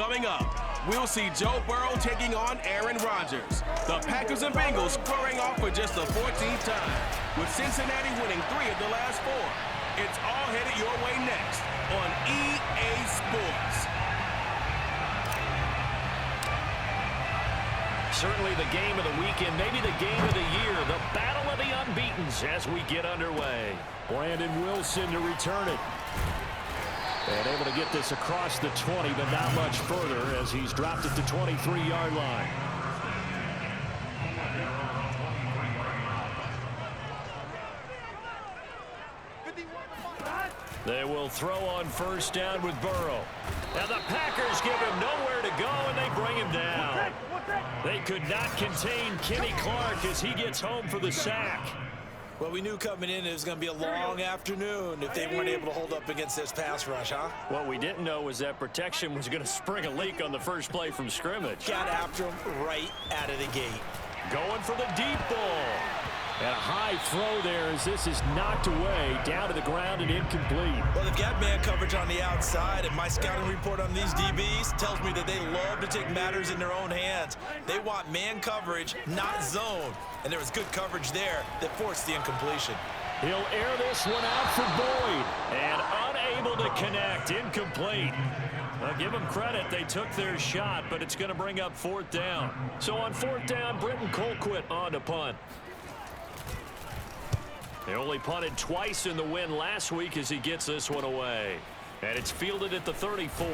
Coming up, we'll see Joe Burrow taking on Aaron Rodgers. The Packers and Bengals squaring off for just the 14th time, with Cincinnati winning 3 of the last 4. It's all headed your way next on EA Sports. Certainly the game of the weekend, maybe the game of the year, the battle of the unbeatens as we get underway. Brandon Wilson to return it. And able to get this across the 20, but not much further as he's dropped at the 23-yard line. They will throw on first down with Burrow. Now the Packers give him nowhere to go, and they bring him down. They could not contain Kenny Clark as he gets home for the sack. Well, we knew coming in it was going to be a long afternoon if they weren't able to hold up against this pass rush, huh? What we didn't know was that protection was going to spring a leak on the first play from scrimmage. Got after him right out of the gate. Going for the deep ball. And a high throw there as this is knocked away, down to the ground and incomplete. Well, they've got man coverage on the outside, and my scouting report on these DBs tells me that they love to take matters in their own hands. They want man coverage, not zone. And there was good coverage there that forced the incompletion. He'll air this one out for Boyd. And unable to connect, incomplete. Well, give them credit, they took their shot, but it's going to bring up 4th down. So on 4th down, Britton Colquitt on to punt. They only punted twice in the win last week as he gets this one away. And it's fielded at the 34.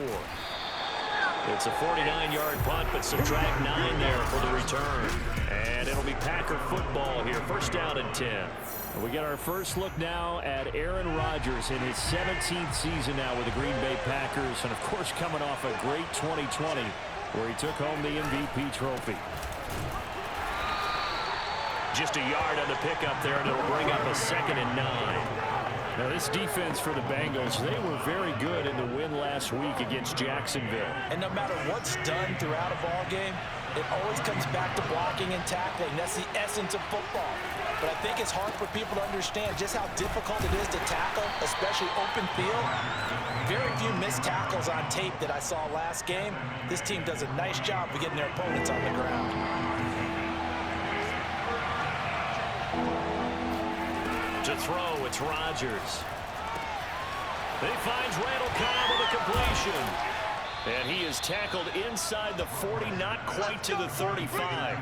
It's a 49-yard punt, but subtract 9 there for the return. And it'll be Packer football here. First down and 10. And we get our first look now at Aaron Rodgers in his 17th season now with the Green Bay Packers. And, of course, coming off a great 2020 where he took home the MVP trophy. Just a yard on the pickup there, and it'll bring up a 2nd and 9. Now, this defense for the Bengals, they were very good in the win last week against Jacksonville. And no matter what's done throughout a ball game, it always comes back to blocking and tackling. That's the essence of football. But I think it's hard for people to understand just how difficult it is to tackle, especially open field. Very few missed tackles on tape that I saw last game. This team does a nice job of getting their opponents on the ground. To throw, it's Rodgers. He finds Randall Cobb with a completion. And he is tackled inside the 40, not quite to the 35.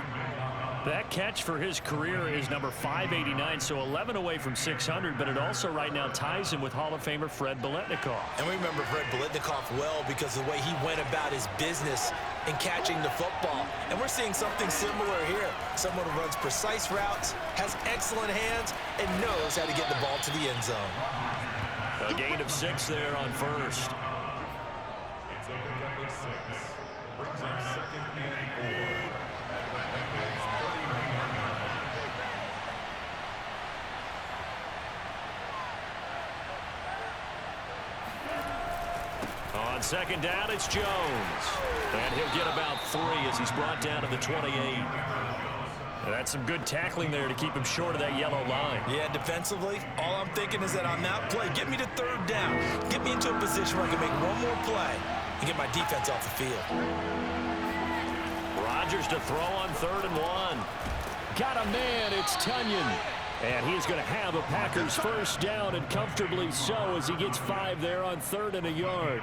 That catch for his career is number 589, so 11 away from 600, but it also right now ties him with Hall of Famer Fred Biletnikoff. And we remember Fred Biletnikoff well because of the way he went about his business in catching the football. And we're seeing something similar here. Someone who runs precise routes, has excellent hands, and knows how to get the ball to the end zone. A gain of 6 there on first. On 2nd down, it's Jones. And he'll get about 3 as he's brought down to the 28. And that's some good tackling there to keep him short of that yellow line. Yeah, defensively, all I'm thinking is that on that play, get me to 3rd down. Get me into a position where I can make one more play and get my defense off the field. Rodgers to throw on 3rd and 1. Got a man, it's Tunyon. And he's going to have a Packers first down, and comfortably so as he gets 5 there on 3rd and a yard.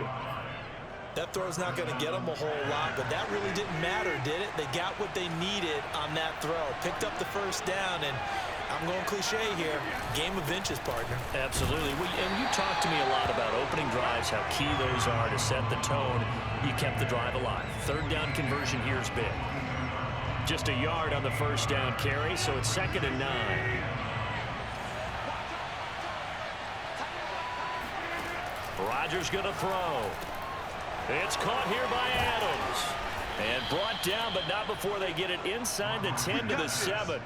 That throw's not going to get them a whole lot, but that really didn't matter, did it? They got what they needed on that throw. Picked up the first down, and I'm going cliche here. Game of inches, partner. Absolutely. And you talked to me a lot about opening drives, how key those are to set the tone. You kept the drive alive. 3rd down conversion here is big. Just a yard on the first down carry, so it's 2nd and 9. Rodgers going to throw. It's caught here by Adams. And brought down, but not before they get it inside the 10 to the 7.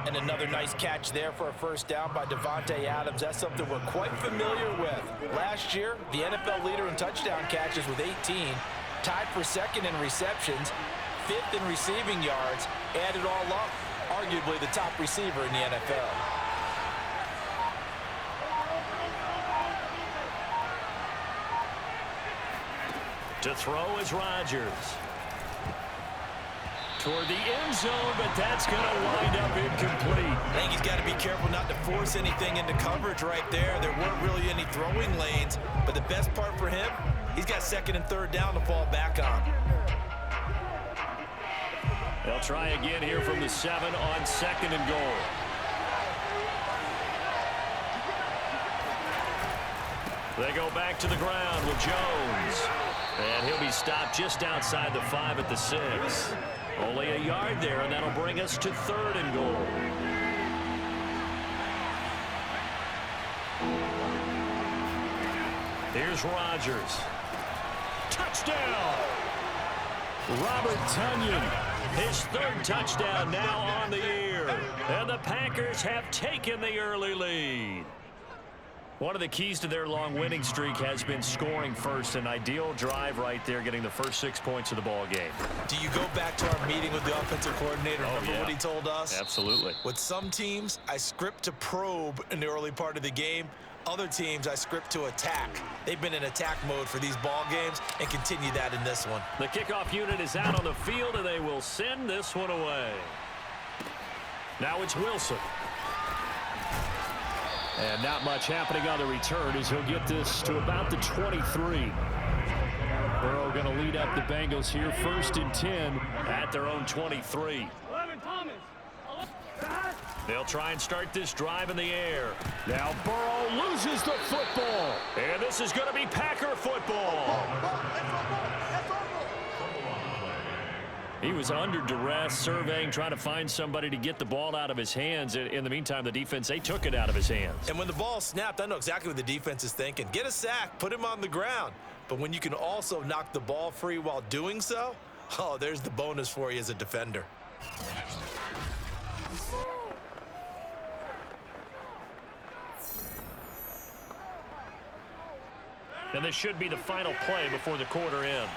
And another nice catch there for a first down by Davante Adams. That's something we're quite familiar with. Last year, the NFL leader in touchdown catches with 18. Tied for 2nd in receptions. 5th in receiving yards. Add it all up, arguably the top receiver in the NFL. To throw is Rodgers. Toward the end zone, but that's going to wind up incomplete. I think he's got to be careful not to force anything into coverage right there. There weren't really any throwing lanes, but the best part for him, he's got second and third down to fall back on. They'll try again here from the 7 on second and goal. They go back to the ground with Jones. And he'll be stopped just outside the 5 at the 6. Only a yard there, and that'll bring us to third and goal. Here's Rodgers. Touchdown! Robert Tonyan, his third touchdown now on the year. And the Packers have taken the early lead. One of the keys to their long winning streak has been scoring first. An ideal drive right there, getting the first 6 points of the ball game. Do you go back to our meeting with the offensive coordinator? Remember what he told us? Absolutely. With some teams, I script to probe in the early part of the game. Other teams, I script to attack. They've been in attack mode for these ball games and continue that in this one. The kickoff unit is out on the field, and they will send this one away. Now it's Wilson. And not much happening on the return as he'll get this to about the 23. Burrow going to lead up the Bengals here, 1st and 10 at their own 23. They'll try and start this drive in the air. Now Burrow loses the football. And this is going to be Packer football. He was under duress, surveying, trying to find somebody to get the ball out of his hands. In the meantime, the defense, they took it out of his hands. And when the ball snapped, I know exactly what the defense is thinking. Get a sack, put him on the ground. But when you can also knock the ball free while doing so, oh, there's the bonus for you as a defender. And this should be the final play before the quarter ends.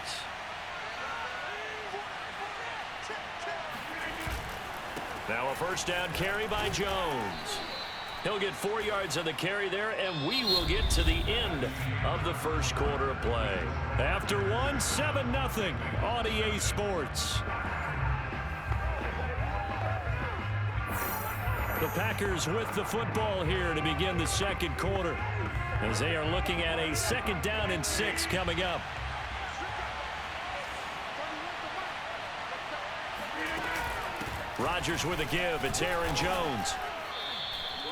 Now a first down carry by Jones. He'll get 4 yards on the carry there, and we will get to the end of the first quarter of play. After one, 7-0 on EA Sports. The Packers with the football here to begin the second quarter, as they are looking at a 2nd down and 6 coming up. Rodgers with a give. It's Aaron Jones.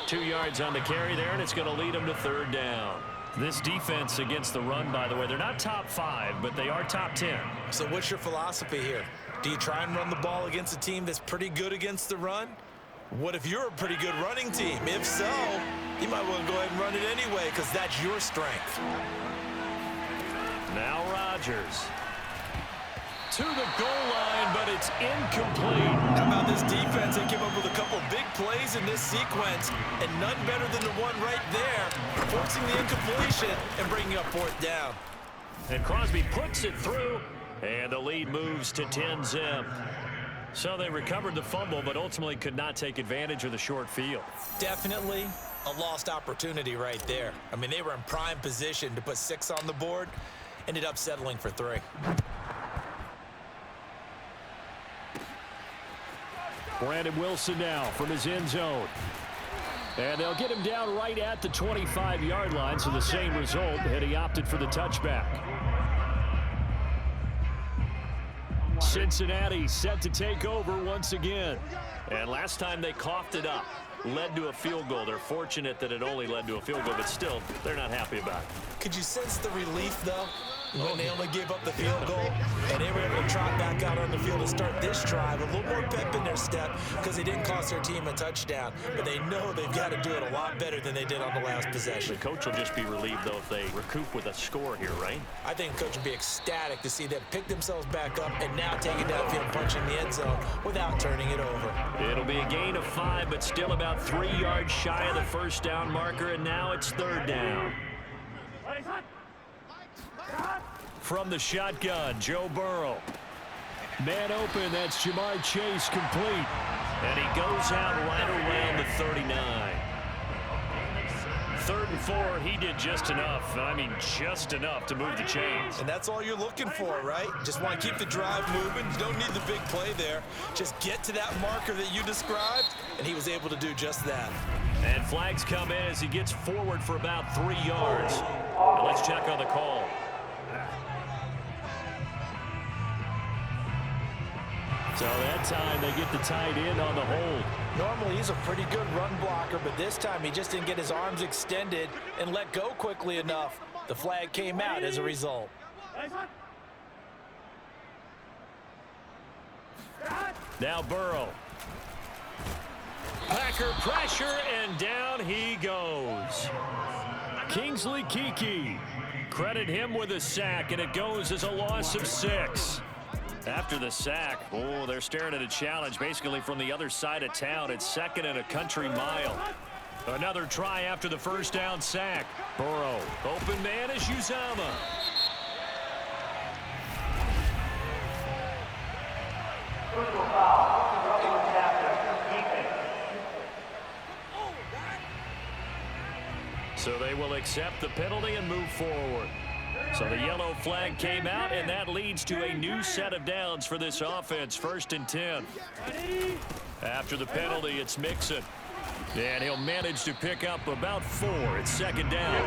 2 yards on the carry there, and it's going to lead him to 3rd down. This defense against the run, by the way, they're not top 5, but they are top 10. So what's your philosophy here? Do you try and run the ball against a team that's pretty good against the run? What if you're a pretty good running team? If so, you might want to go ahead and run it anyway, because that's your strength. Now Rodgers. To the goal line, but it's incomplete. How about this defense? They came up with a couple big plays in this sequence, and none better than the one right there, forcing the incompletion and bringing up 4th down. And Crosby puts it through, and the lead moves to 10-zip. So they recovered the fumble, but ultimately could not take advantage of the short field. Definitely a lost opportunity right there. I mean, they were in prime position to put 6 on the board, ended up settling for 3. Brandon Wilson now from his end zone. And they'll get him down right at the 25-yard line, so the same result, and he opted for the touchback. Cincinnati set to take over once again. And last time they coughed it up, led to a field goal. They're fortunate that it only led to a field goal, but still, they're not happy about it. Could you sense the relief, though, when they only gave up the field goal and they were able to trot back out on the field and start this drive? A little more pep in their step because they didn't cost their team a touchdown, but they know they've got to do it a lot better than they did on the last possession. The coach will just be relieved, though, if they recoup with a score here, right? I think the coach would be ecstatic to see them pick themselves back up and now take it downfield and punch in the end zone without turning it over. It'll be a gain of 5, but still about 3 yards shy of the first down marker, and now it's 3rd down. From the shotgun, Joe Burrow. Man open, that's Jamar Chase complete. And he goes out right around the 39. 3rd and 34, he did just enough. I mean, just enough to move the chains. And that's all you're looking for, right? Just want to keep the drive moving. You don't need the big play there. Just get to that marker that you described, and he was able to do just that. And flags come in as he gets forward for about 3 yards. Now let's check on the call. So that time they get the tight end on the hold. Normally he's a pretty good run blocker, but this time he just didn't get his arms extended and let go quickly enough. The flag came out as a result. Now Burrow. Packer pressure, and down he goes. Kingsley Keke. Credit him with a sack, and it goes as a loss of 6. After the sack, oh, they're staring at a challenge basically from the other side of town. It's 2nd and a country mile. Another try after the first down sack. Burrow, open man is Uzama. So they will accept the penalty and move forward. So the yellow flag came out, and that leads to a new set of downs for this offense. 1st and 10. After the penalty, it's Mixon. And he'll manage to pick up about 4. It's 2nd down.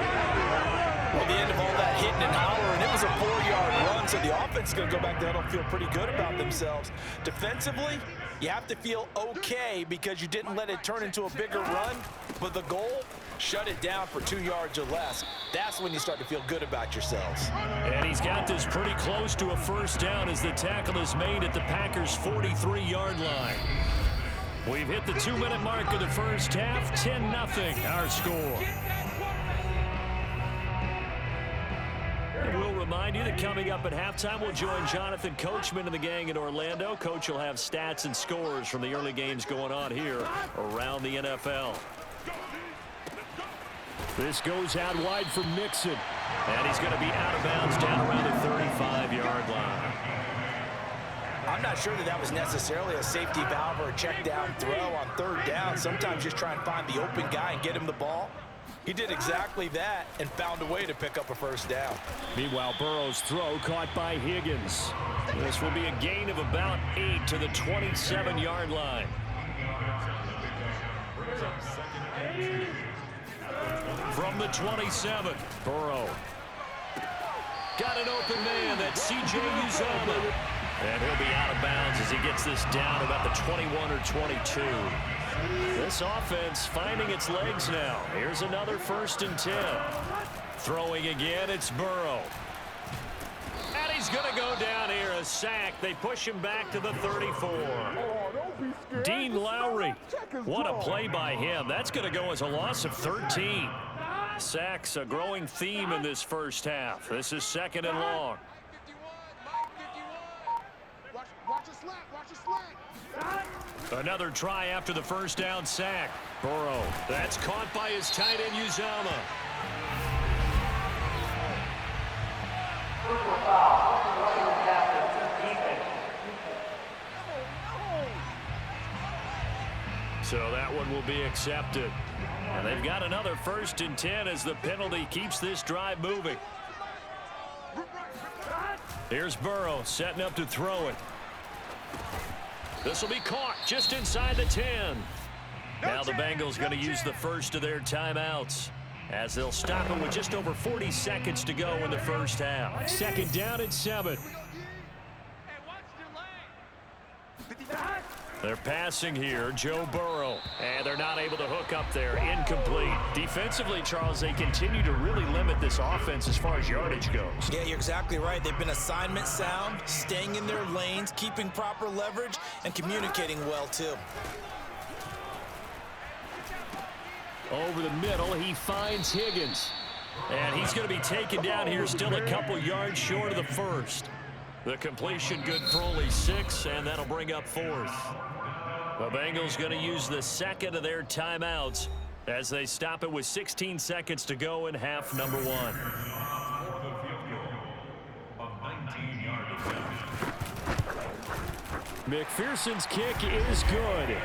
Well, the end of all that hitting and hollering, it was a 4-yard run, so the offense is going to go back there and feel pretty good about themselves. Defensively, you have to feel okay because you didn't let it turn into a bigger run, but the goal, shut it down for 2 yards or less. That's when you start to feel good about yourselves. And he's got this pretty close to a 1st down as the tackle is made at the Packers' 43-yard line. We've hit the 2-minute mark of the first half, 10-0 our score. And we'll remind you that coming up at halftime, we'll join Jonathan Coachman and the gang in Orlando. Coach will have stats and scores from the early games going on here around the NFL. This goes out wide for Mixon. And he's going to be out of bounds down around the 35-yard line. I'm not sure that was necessarily a safety valve or a check down throw on 3rd down. Sometimes just try and find the open guy and get him the ball. He did exactly that and found a way to pick up a 1st down. Meanwhile, Burrow's throw caught by Higgins. This will be a gain of about 8 to the 27-yard line. From the 27, Burrow. Got an open man, that's C.J. Uzama. And he'll be out of bounds as he gets this down about the 21 or 22. This offense finding its legs now. Here's another 1st and 10. Throwing again, it's Burrow. And he's going to go down here, a sack. They push him back to the 34. Dean Lowry, what a play by him. That's going to go as a loss of 13. Sacks a growing theme in this first half. This is 2nd and long. Another try after the 1st down sack. Burrow, that's caught by his tight end Uzama. So that one will be accepted. And they've got another 1st and 10 as the penalty keeps this drive moving. Here's Burrow setting up to throw it. This will be caught just inside the 10. Now the Bengals going to use the first of their timeouts as they'll stop it with just over 40 seconds to go in the first half. 2nd down and 7. They're passing here, Joe Burrow, and they're not able to hook up there. Incomplete. Defensively, Charles, they continue to really limit this offense as far as yardage goes. Yeah, you're exactly right. They've been assignment sound, staying in their lanes, keeping proper leverage, and communicating well, too. Over the middle, he finds Higgins. And he's going to be taken down here still a couple yards short of the 1st. The completion good for only 6, and that'll bring up 4th. The Bengals going to use the 2nd of their timeouts as they stop it with 16 seconds to go in half number 1. McPherson's kick is good.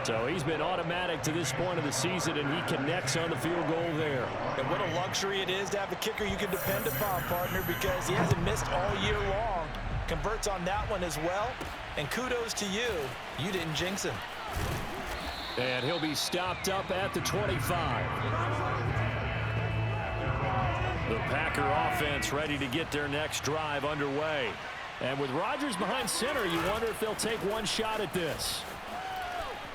So he's been automatic to this point of the season, and he connects on the field goal there. And what a luxury it is to have a kicker you can depend upon, partner, because he hasn't missed all year long. Converts on that one as well. And kudos to you. You didn't jinx him. And he'll be stopped up at the 25. The Packer offense ready to get their next drive underway. And with Rodgers behind center, you wonder if they'll take one shot at this.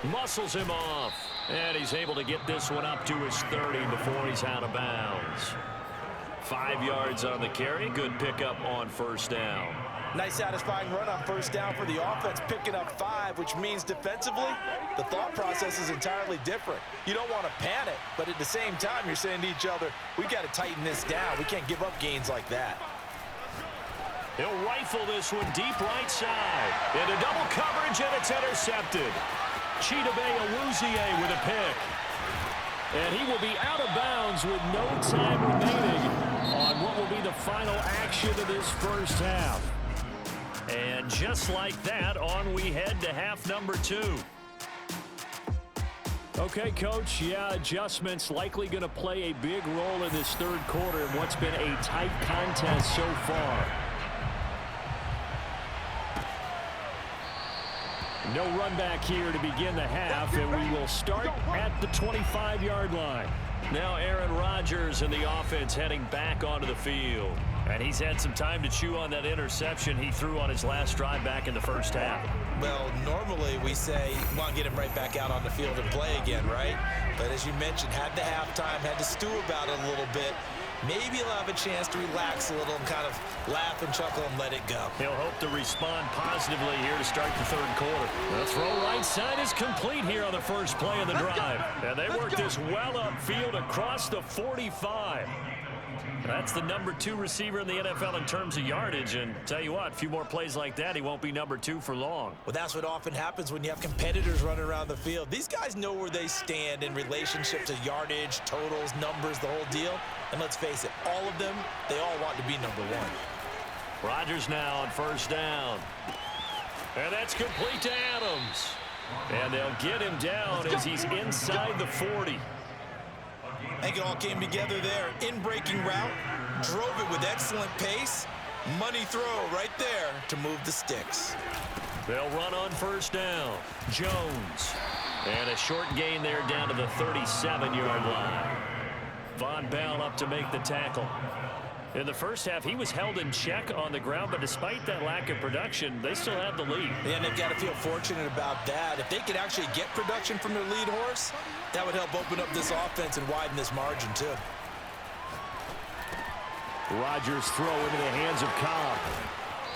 Muscles him off. And he's able to get this one up to his 30 before he's out of bounds. 5 yards on the carry. Good pickup on first down. Nice satisfying run on first down for the offense, picking up 5, which means defensively, the thought process is entirely different. You don't want to panic, but at the same time, you're saying to each other, we got to tighten this down. We can't give up gains like that. He'll rifle this one deep right side. Into double coverage, and it's intercepted. Chidobe Awuzie with a pick. And he will be out of bounds with no time remaining on what will be the final action of this first half. And just like that, on we head to half number 2. Okay, Coach, yeah, adjustments likely going to play a big role in this third quarter in what's been a tight contest so far. No run back here to begin the half, and we will start at the 25-yard line. Now Aaron Rodgers and the offense heading back onto the field. And he's had some time to chew on that interception he threw on his last drive back in the first half. Well, normally we say, well, get him right back out on the field and play again, right? But as you mentioned, had the halftime, had to stew about it a little bit. Maybe he'll have a chance to relax a little and kind of laugh and chuckle and let it go. He'll hope to respond positively here to start the third quarter. The throw right side is complete here on the first play of the drive. And they work this well upfield across the 45. That's the number 2 receiver in the NFL in terms of yardage. And tell you what, a few more plays like that, he won't be number 2 for long. Well, that's what often happens when you have competitors running around the field. These guys know where they stand in relationship to yardage, totals, numbers, the whole deal. And let's face it, all of them, they all want to be number 1. Rodgers now on first down. And that's complete to Adams. And they'll get him down as he's inside the 40. I think it all came together there. In-breaking route, drove it with excellent pace. Money throw right there to move the sticks. They'll run on first down. Jones. And a short gain there down to the 37-yard line. Von Bell up to make the tackle. In the first half, he was held in check on the ground, but despite that lack of production, they still have the lead. And they've got to feel fortunate about that. If they could actually get production from their lead horse, that would help open up this offense and widen this margin, too. Rodgers throw into the hands of Cobb.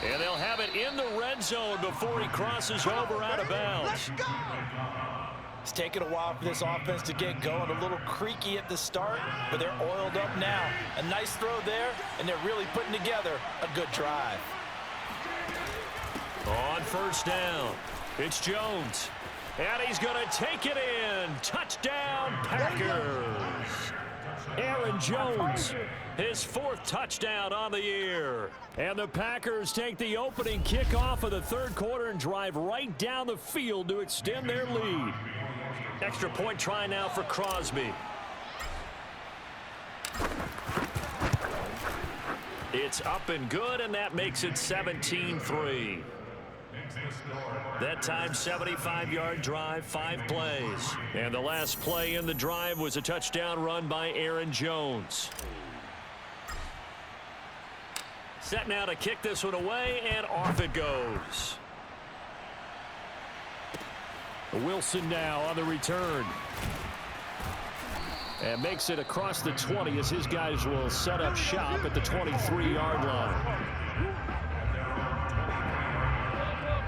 And they'll have it in the red zone before he crosses over out of bounds. It's taken a while for this offense to get going. A little creaky at the start, but they're oiled up now. A nice throw there, and they're really putting together a good drive. On first down, it's Jones. And he's going to take it in. Touchdown, Packers. Aaron Jones, his 4th touchdown on the year. And the Packers take the opening kickoff of the third quarter and drive right down the field to extend their lead. Extra point try now for Crosby. It's up and good, and that makes it 17-3. That time, 75-yard drive, 5 plays. And the last play in the drive was a touchdown run by Aaron Jones. Set now to kick this one away, and off it goes. Wilson now on the return. And makes it across the 20 as his guys will set up shop at the 23-yard line.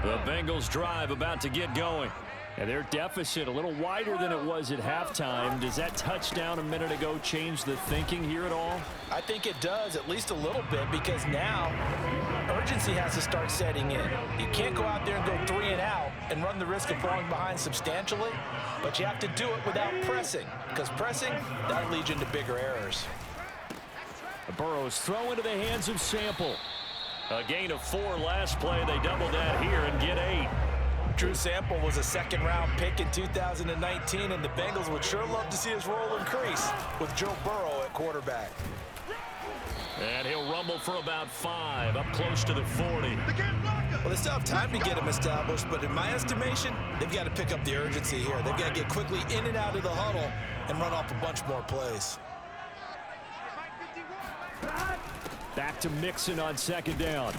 The Bengals drive about to get going. And their deficit a little wider than it was at halftime. Does that touchdown a minute ago change the thinking here at all? I think it does, at least a little bit, because now urgency has to start setting in. You can't go out there and go 3 and out and run the risk of falling behind substantially, but you have to do it without pressing, because pressing, that'll lead you into bigger errors. Burrow's throw into the hands of Sample. A gain of 4 last play. They double that here and get 8. Drew Sample was a second-round pick in 2019, and the Bengals would sure love to see his role increase with Joe Burrow at quarterback. And he'll rumble for about 5, up close to the 40. Well, they still have time to get him established, but in my estimation, they've got to pick up the urgency here. They've got to get quickly in and out of the huddle and run off a bunch more plays. Back to Mixon on second down.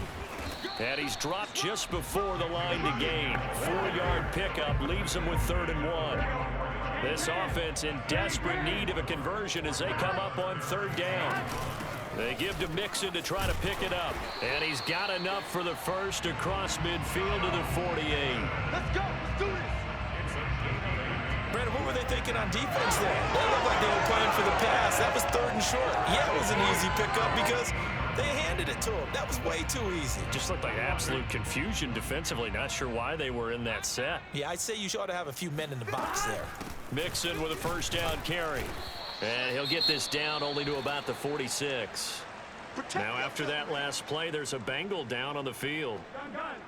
And he's dropped just before the line to gain. 4-yard pickup leaves him with 3rd and 1. This offense in desperate need of a conversion as they come up on 3rd down. They give to Mixon to try to pick it up. And he's got enough for the first across midfield to the 48. Let's go. Let's do this. Brandon, what were they thinking on defense there? They looked like they were playing for the pass. That was 3rd and short. Yeah, it was an easy pickup because they handed it to him. That was way too easy. Just looked like absolute confusion defensively. Not sure why they were in that set. Yeah, I'd say you ought to have a few men in the box there. Mixon with a 1st down carry. And he'll get this down only to about the 46. Now after that last play, there's a Bengal down on the field.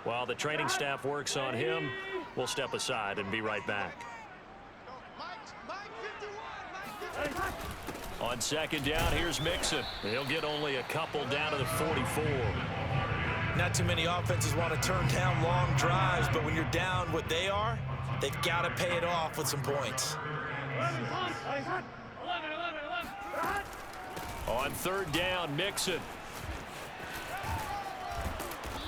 While the training staff works on him, we'll step aside and be right back. On 2nd down, here's Mixon. He'll get only a couple down to the 44. Not too many offenses want to turn down long drives, but when you're down what they are, they've got to pay it off with some points. On 3rd down, Mixon.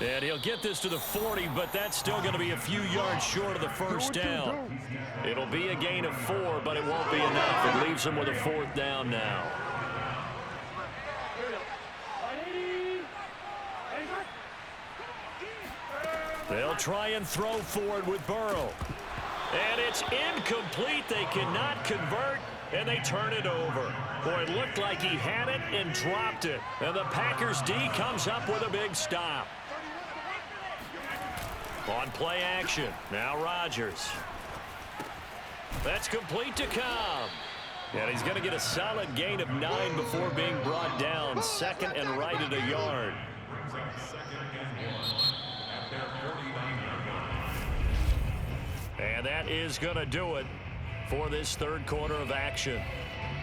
And he'll get this to the 40, but that's still going to be a few yards short of the 1st down. It'll be a gain of 4, but it won't be enough. It leaves him with a 4th down now. They'll try and throw forward with Burrow. And it's incomplete. They cannot convert, and they turn it over. Boy, it looked like he had it and dropped it. And the Packers D comes up with a big stop. On play action, now Rodgers. That's complete to Cobb. And he's going to get a solid gain of 9 before being brought down. 2nd and right at a yard. And that is going to do it for this 3rd quarter of action.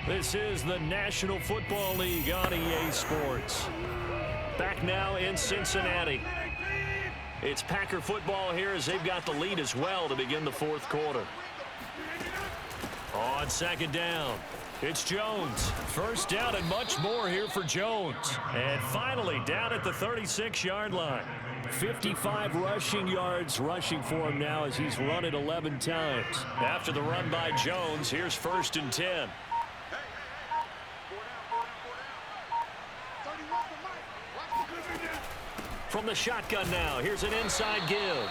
This is the National Football League on EA Sports. Back now in Cincinnati. It's Packer football here as they've got the lead as well to begin the 4th quarter. On 2nd down, it's Jones. 1st down and much more here for Jones. And finally down at the 36-yard line. 55 rushing yards rushing for him now as he's run it 11 times. After the run by Jones, here's 1st and 10. From the shotgun now, here's an inside give.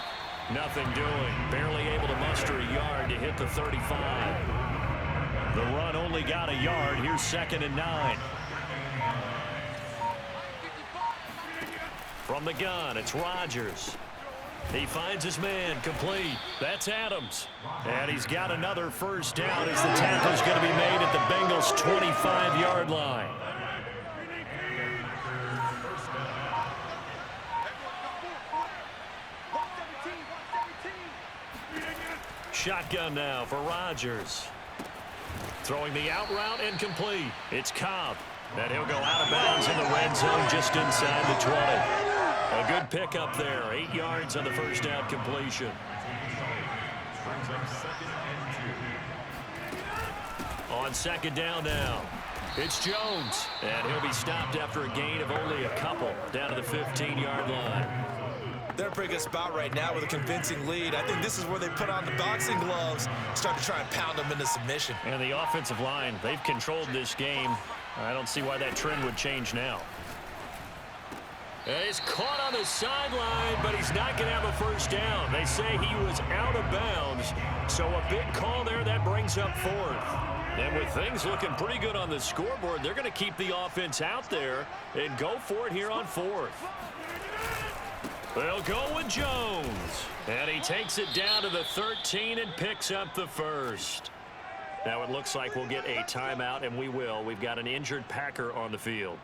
Nothing doing. Barely able to muster a yard to hit the 35. The run only got a yard. Here's 2nd and 9. From the gun, it's Rodgers. He finds his man, complete. That's Adams. And he's got another 1st down as the tackle's going to be made at the Bengals' 25-yard line. Shotgun now for Rodgers. Throwing the out route and complete. It's Cobb. And he'll go out of bounds in the red zone just inside the 20. A good pickup there. 8 yards on the 1st down completion. On 2nd down now, it's Jones. And he'll be stopped after a gain of only a couple down to the 15-yard line. They're in a pretty good spot right now with a convincing lead. I think this is where they put on the boxing gloves, start to try and pound them into submission. And the offensive line, they've controlled this game. I don't see why that trend would change now. And he's caught on the sideline, but he's not going to have a 1st down. They say he was out of bounds, so a big call there that brings up 4th. And with things looking pretty good on the scoreboard, they're going to keep the offense out there and go for it here on 4th. They'll go with Jones. And he takes it down to the 13 and picks up the 1st. Now it looks like we'll get a timeout, and we will. We've got an injured Packer on the field.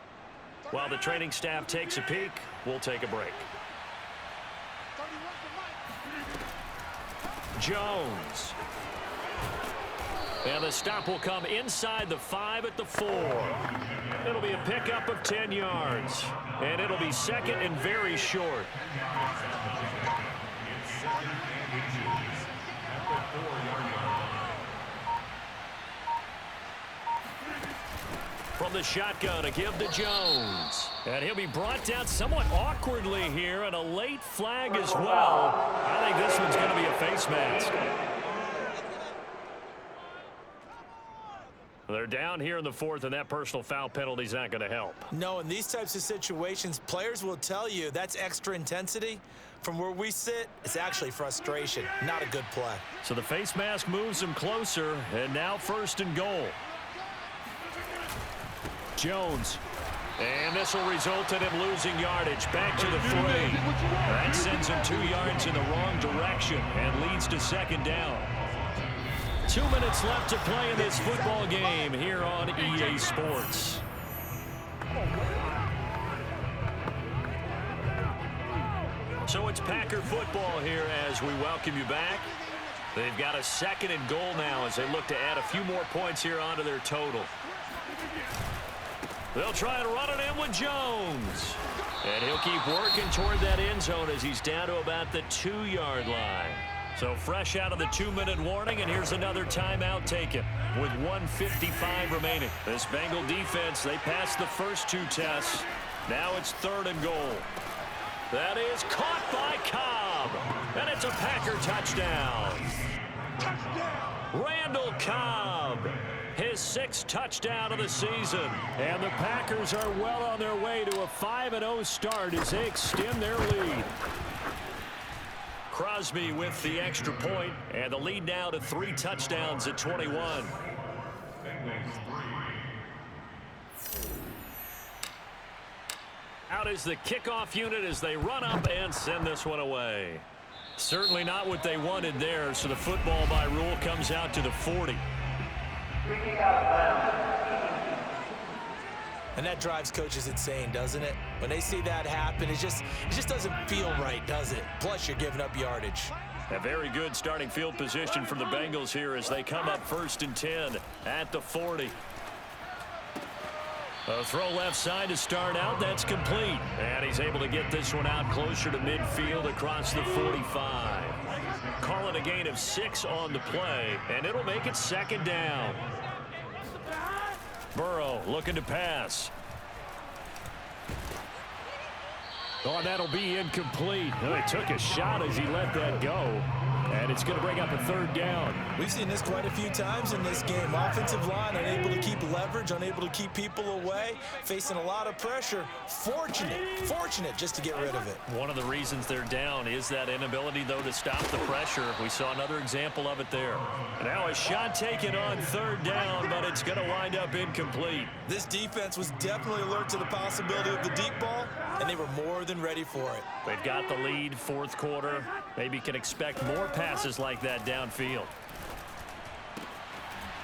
While the training staff takes a peek, we'll take a break. Jones. And the stop will come inside the 5 at the 4. It'll be a pickup of 10 yards. And it'll be second and very short. From the shotgun, a give to Jones. And he'll be brought down somewhat awkwardly here, and a late flag as well. I think this one's going to be a face mask. They're down here in the 4th, and that personal foul penalty is not going to help. No, in these types of situations, players will tell you that's extra intensity. From where we sit, it's actually frustration. Not a good play. So the face mask moves him closer, and now 1st and goal. Jones. And this will result in him losing yardage. Back to the 3. That sends him 2 yards in the wrong direction and leads to 2nd down. 2 minutes left to play in this football game here on EA Sports. So it's Packer football here as we welcome you back. They've got a 2nd and goal now as they look to add a few more points here onto their total. They'll try and run it in with Jones. And he'll keep working toward that end zone as he's down to about the 2-yard line. So fresh out of the 2-minute warning, and here's another timeout taken with 1:55 remaining. This Bengal defense, they passed the first 2 tests. Now it's 3rd and goal. That is caught by Cobb. And it's a Packer touchdown. Randall Cobb. His 6th touchdown of the season. And the Packers are well on their way to a 5-0 start as they extend their lead. Crosby with the extra point, and the lead now to 3 touchdowns at 21. Out is the kickoff unit as they run up and send this one away. Certainly not what they wanted there, so the football by rule comes out to the 40. And that drives coaches insane, doesn't it? When they see that happen, it just doesn't feel right, does it? Plus, you're giving up yardage. A very good starting field position for the Bengals here as they come up 1st and 10 at the 40. A throw left side to start out. That's complete. And he's able to get this one out closer to midfield across the 45. Call it a gain of 6 on the play, and it'll make it 2nd down. Burrow looking to pass. Oh, that'll be incomplete. Oh, he took a shot as he let that go. And it's going to bring up a 3rd down. We've seen this quite a few times in this game. Offensive line unable to keep leverage, unable to keep people away, facing a lot of pressure. Fortunate just to get rid of it. One of the reasons they're down is that inability, though, to stop the pressure. We saw another example of it there. Now a shot taken on 3rd down, but it's going to wind up incomplete. This defense was definitely alert to the possibility of the deep ball, and they were more than ready for it. They've got the lead, 4th quarter. Maybe can expect more passes like that downfield.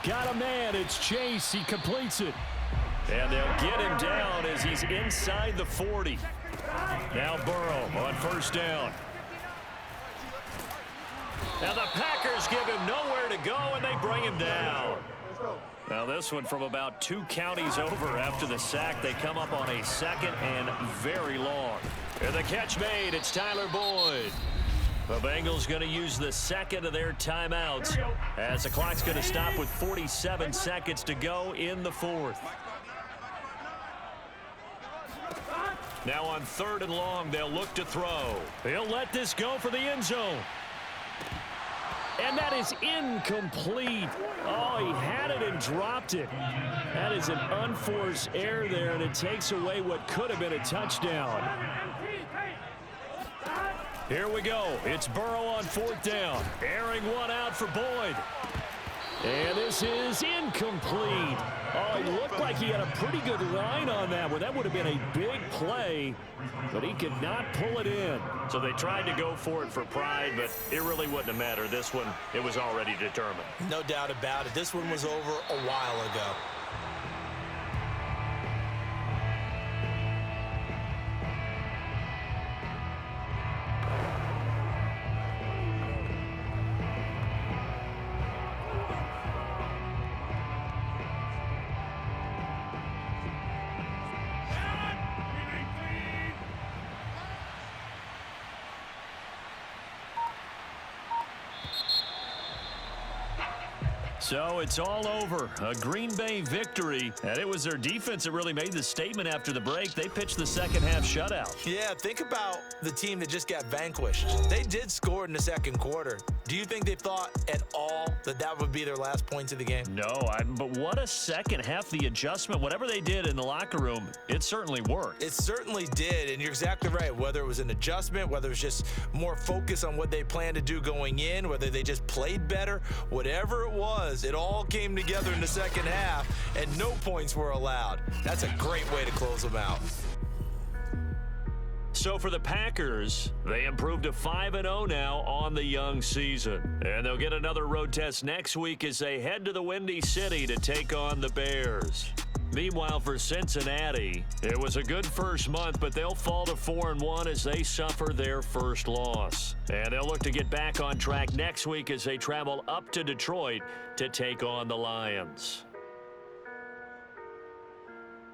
Got a man. It's Chase. He completes it. And they'll get him down as he's inside the 40. Now Burrow on 1st down. Now the Packers give him nowhere to go, and they bring him down. Now this one from about 2 counties over after the sack. They come up on a 2nd and very long. And the catch made. It's Tyler Boyd. The Bengals going to use the 2nd of their timeouts as the clock's going to stop with 47 seconds to go in the 4th. Now on 3rd and long, they'll look to throw. He'll let this go for the end zone. And that is incomplete. Oh, he had it and dropped it. That is an unforced error there, and it takes away what could have been a touchdown. Here we go. It's Burrow on 4th down. Airing one out for Boyd. And this is incomplete. Oh, he looked like he had a pretty good line on that one. That would have been a big play, but he could not pull it in. So they tried to go for it for pride, but it really wouldn't have mattered. This one, it was already determined. No doubt about it. This one was over a while ago. So it's all over. A Green Bay victory, and it was their defense that really made the statement after the break. They pitched the second half shutout. Yeah, think about the team that just got vanquished. They did score in the second quarter. Do you think they thought at all that that would be their last points of the game? No, but what a second half. The adjustment, whatever they did in the locker room, it certainly worked. It certainly did, and you're exactly right. Whether it was an adjustment, whether it was just more focus on what they planned to do going in, whether they just played better, whatever it was, it all came together in the second half, and no points were allowed. That's a great way to close them out. So for the Packers, they improved to 5-0 now on the young season. And they'll get another road test next week as they head to the Windy City to take on the Bears. Meanwhile, for Cincinnati, it was a good first month, but they'll fall to 4-1 as they suffer their first loss. And they'll look to get back on track next week as they travel up to Detroit to take on the Lions.